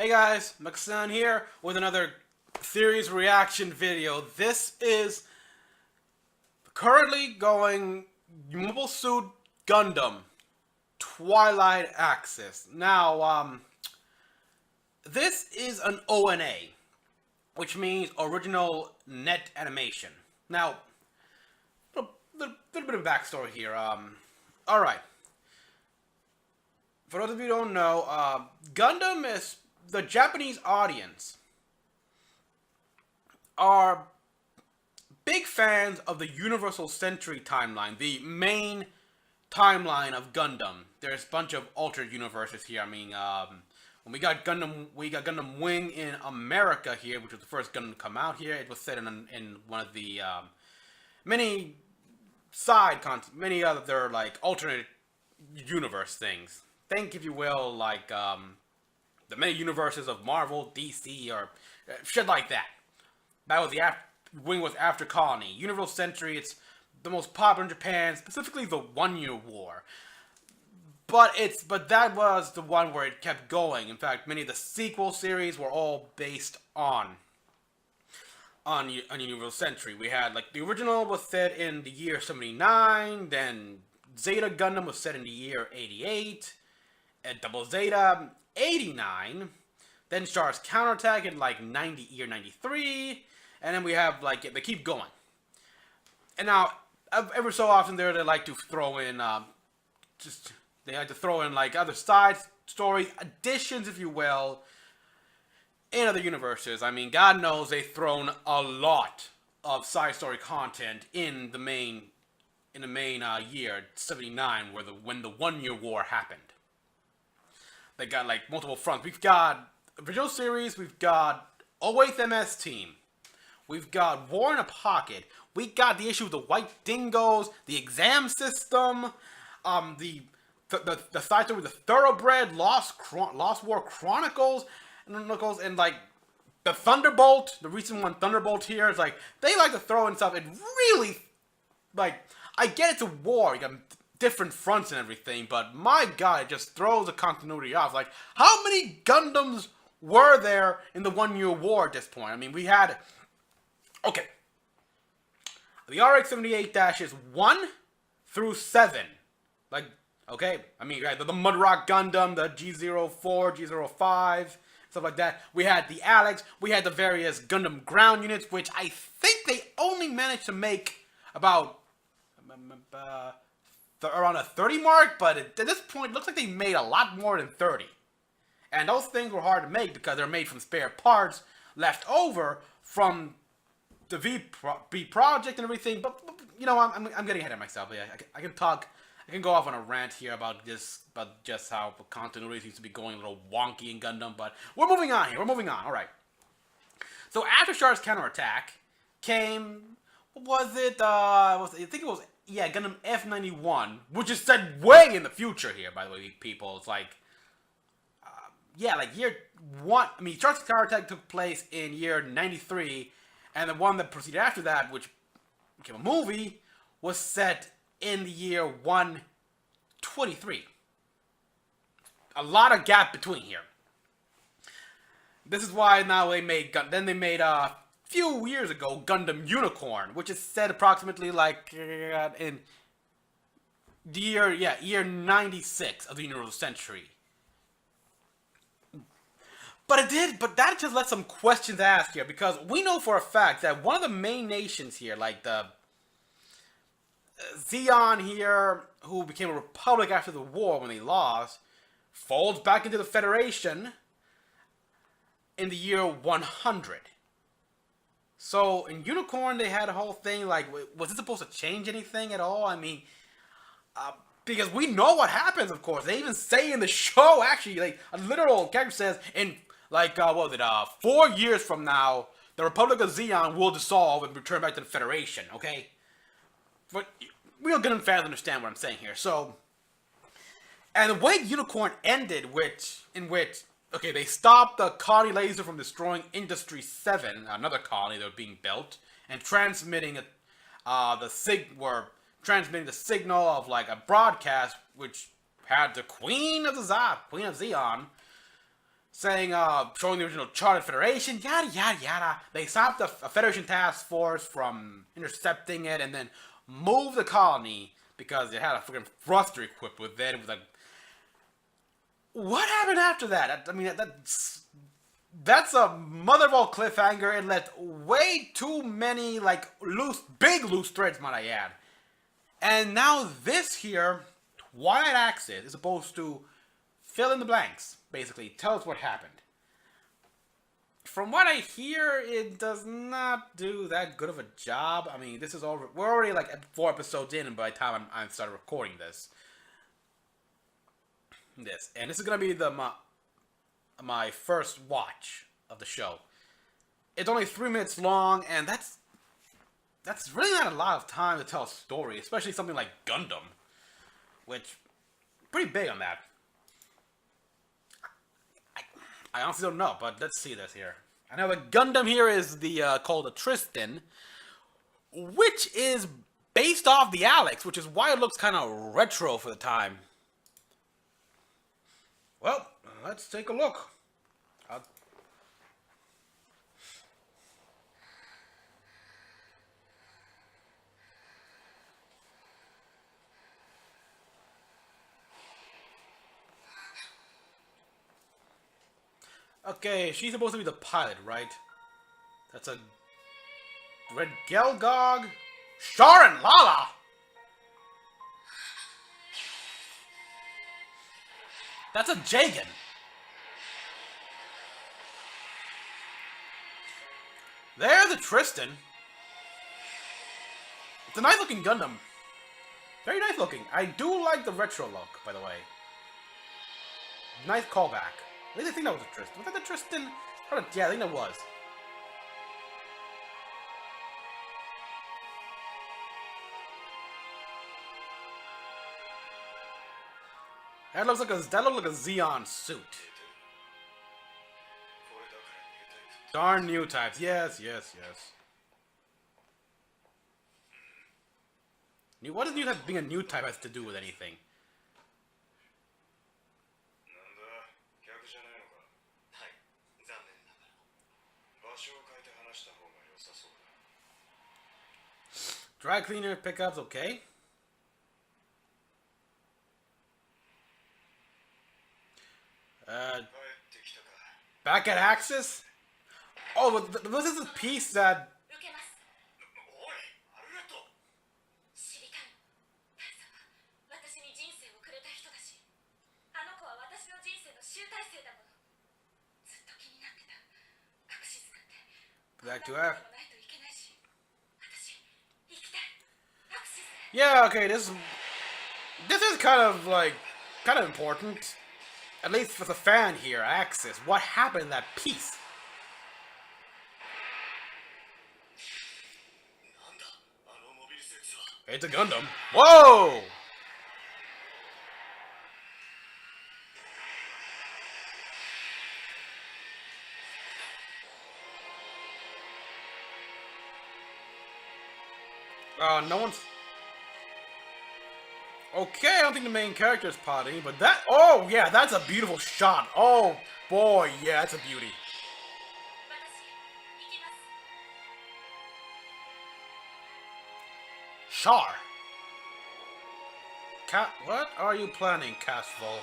Hey guys, Mecha-san here with another series reaction video. This is currently going Mobile Suit Gundam Twilight Axis. Now, this is an ONA, which means Original Net Animation. Now, a little bit of backstory here. Alright. For those of you who don't know, Gundam is the Japanese audience are big fans of the Universal Century timeline, the main timeline of Gundam. There's a bunch of altered universes here. I mean, when we got Gundam Wing in America here, which was the first Gundam to come out here. It was set in one of the many other like alternate universe things. Think, if you will, like the many universes of Marvel, DC, or shit like that. That was the Wing was after Colony. Universal Century, it's the most popular in Japan, specifically the 1 Year War. But that was the one where it kept going. In fact, many of the sequel series were all based on Universal Century. We had, like, the original was set in the year 79, then Zeta Gundam was set in the year 88, and Double Zeta 89, then Stars Counterattack in like year 93, and then we have like they keep going. And now every so often they like to throw in like other side stories, additions, if you will, in other universes. I mean, God knows they've thrown a lot of side story content in the main year 79, when the 1 Year War happened. They got like multiple fronts. We've got original series. We've got 08th MS Team. We've got War in a Pocket. We got the issue of the White Dingoes, the exam system, the side story with the Thoroughbred, Lost War Chronicles, and like the Thunderbolt, the recent one, Thunderbolt here. It's like they like to throw in stuff. It really, like, I get it's a war. You got different fronts and everything, but my god, it just throws the continuity off. Like, how many Gundams were there in the 1 Year War at this point? I mean, we had, okay, the RX-78-1 through 7, like, okay, I mean, right, the Mudrock Gundam, the G04, G05, stuff like that. We had the Alex, we had the various Gundam ground units, which I think they only managed to make about around a 30 mark, but at this point, it looks like they made a lot more than 30. And those things were hard to make because they're made from spare parts left over from the V project and everything. But you know, I'm getting ahead of myself. Yeah, I can go off on a rant here about just how the continuity seems to be going a little wonky in Gundam. But we're moving on here. We're moving on. All right. So after Stars Counterattack came, what was it? I think it was. Yeah, Gundam F91, which is set way in the future here, by the way, people. It's like, yeah, like year 1. I mean, Stars Counterattack took place in year 93, and the one that proceeded after that, which became a movie, was set in the year 123. A lot of gap between here. This is why now they made, few years ago, Gundam Unicorn, which is set approximately like in the year 96 of the Universal Century. But that just lets some questions asked here, because we know for a fact that one of the main nations here, like the Zeon here, who became a republic after the war when they lost, folds back into the Federation in the year 100. So, in Unicorn, they had a whole thing, like, was it supposed to change anything at all? I mean, because we know what happens, of course. They even say in the show, actually, like, a literal character says, in, like, 4 years from now, the Republic of Zeon will dissolve and return back to the Federation, okay? But real Gundam fans understand what I'm saying here. So, and the way Unicorn ended, in which okay, they stopped the colony laser from destroying Industry 7, another colony that was being built, and transmitting the signal of like a broadcast which had the Queen of Zeon saying, showing the original Chartered Federation, yada yada yada. They stopped a Federation task force from intercepting it, and then moved the colony because it had a freaking thruster equipped with it. It was like, what happened after that? I mean, that's a mother of all cliffhanger. It left way too many like big loose threads, might I add. And now this here, Twilight Axis, is supposed to fill in the blanks. Basically, tell us what happened. From what I hear, it does not do that good of a job. I mean, this is over. We're already like 4 episodes in, by the time I started recording this. And this is gonna be my first watch of the show. It's only 3 minutes long, and that's really not a lot of time to tell a story, especially something like Gundam, which pretty big on that. I honestly don't know, but let's see this here. I know the Gundam here is called the Tristan, which is based off the Alex, which is why it looks kind of retro for the time. Well, let's take a look. Okay, she's supposed to be the pilot, right? That's a Red Gelgog, Sharon Lala. That's a Jagan. There's the Tristan. It's a nice looking Gundam. Very nice looking. I do like the retro look, by the way. Nice callback. At least I think that was a Tristan. Was that the Tristan? Yeah, I think that was. That looks like a Xeon suit. Darn new types. Yes. What does new type being a new type has to do with anything? Dry cleaner pickups, okay. Back at Axis? Oh, this is a piece that... Back to F. Yeah, okay, this is kind of important. At least for the fan here, Axis. What happened in that piece? It's a Gundam. Whoa! No one's... Okay, I don't think the main character is potting, but that... Oh, yeah, that's a beautiful shot. Oh, boy, yeah, that's a beauty. Char. What are you planning, Castle?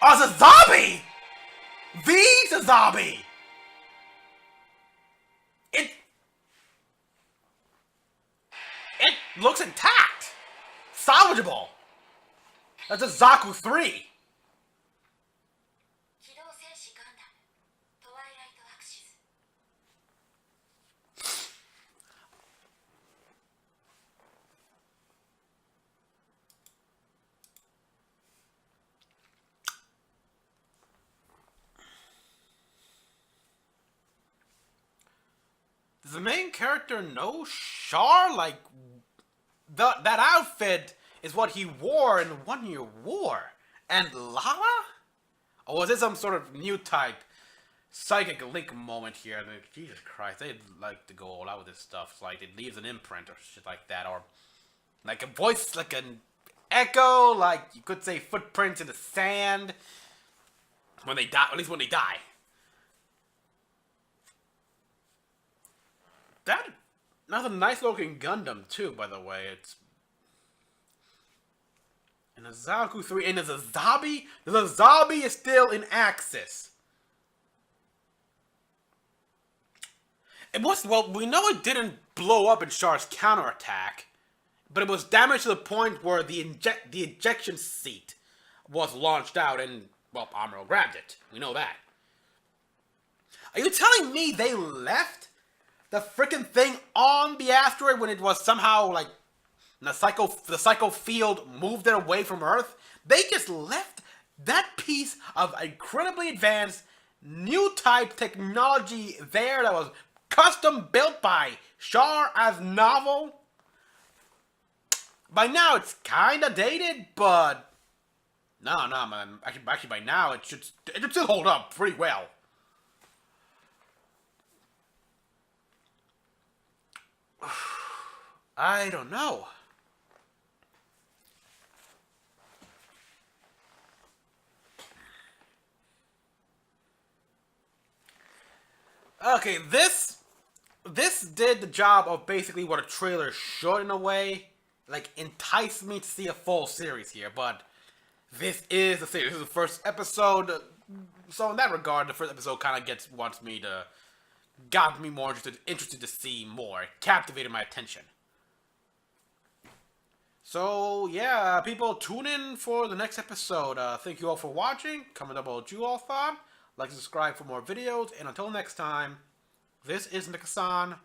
Oh, it's a zombie! The zombie! It looks intact! Salvageable! That's a Zaku 3! Does the main character know Char? Like, that outfit is what he wore in the 1-year war. And Lala? Or was it some sort of new type psychic link moment here? I mean, Jesus Christ, they'd like to go all out with this stuff. It's like it leaves an imprint or shit like that. Or like a voice, like an echo, like you could say footprints in the sand when they die, at least when they die. That's a nice looking Gundam too, by the way. It's in a Zaku 3, and there's a zombie. The zombie is still in Axis. It was, well, we know it didn't blow up in Char's counterattack, but it was damaged to the point where the ejection seat was launched out, and well, Amuro grabbed it. We know that. Are you telling me they left the freaking thing on the asteroid when it was somehow like the psycho field moved it away from Earth? They just left that piece of incredibly advanced new type technology there that was custom built by Char as novel. By now it's kinda dated, but no, man. Actually, by now it should still hold up pretty well. I don't know. Okay, this did the job of basically what a trailer should in a way. Like, entice me to see a full series here, but this is the series. This is the first episode, so in that regard, the first episode kind of got me more interested to see more. It captivated my attention. So, yeah, people, tune in for the next episode. Thank you all for watching. Comment down below what you all thought. Like and subscribe for more videos. And until next time, this is Mecha-san,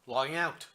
logging out.